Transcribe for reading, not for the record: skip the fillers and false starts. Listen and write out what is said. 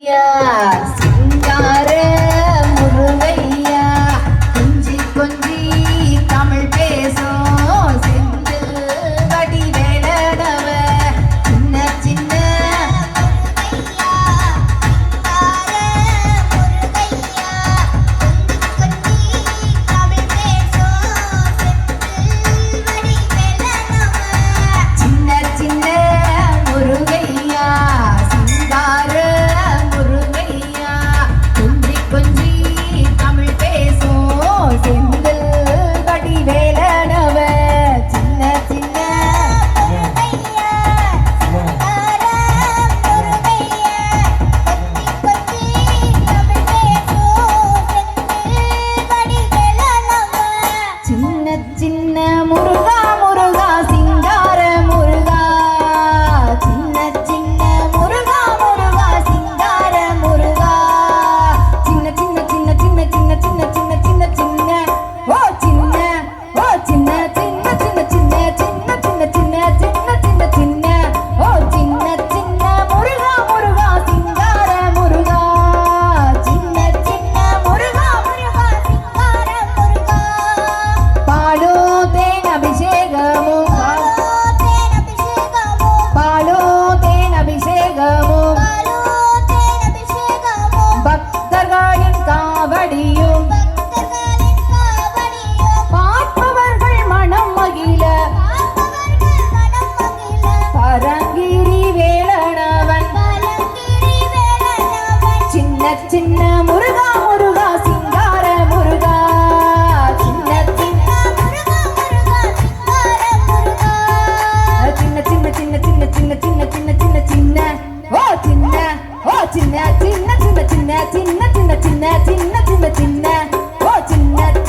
சிங்கார முருகையா கொஞ்சி கொஞ்சி தமிழ் பேசும் செந்தில் வடிவேலனவ சின்ன சின்ன சின்ன முருகா முருகா சிங்கார முருகா சின்ன சின்ன முருகா முருகா சிங்கார முருகா சின்ன சின்ன சின்ன சின்ன சின்ன சின்ன சின்ன சின்ன சின்ன ஓ சின்ன ஓ சின்ன சின்ன சின்ன சின்ன சின்ன சின்ன சின்ன சின்ன சின்ன சின்ன ஓ சின்ன சின்ன முருகா முருகா சிங்கார முருகா சின்ன சின்ன முருகா முருகா சிங்கார முருகா பாலோ பக்தர்களின் காவடியும் பார்ப்பவர்கள் மனம் மகிழ பரங்கிரி வேலனவன் சின்ன சின்ன முருகா முருகா சிங்கார முருகா சின்ன சின்ன சின்ன சின்ன சின்ன சின்ன சின்ன சின்ன சின்ன சின்ன சின்ன ஓ சின்ன ஓ சின்ன சின்ன சின்ன சின்ன சின்ன சின்ன சின்ன சின்ன சின்ன சின்ன ஓ சின்ன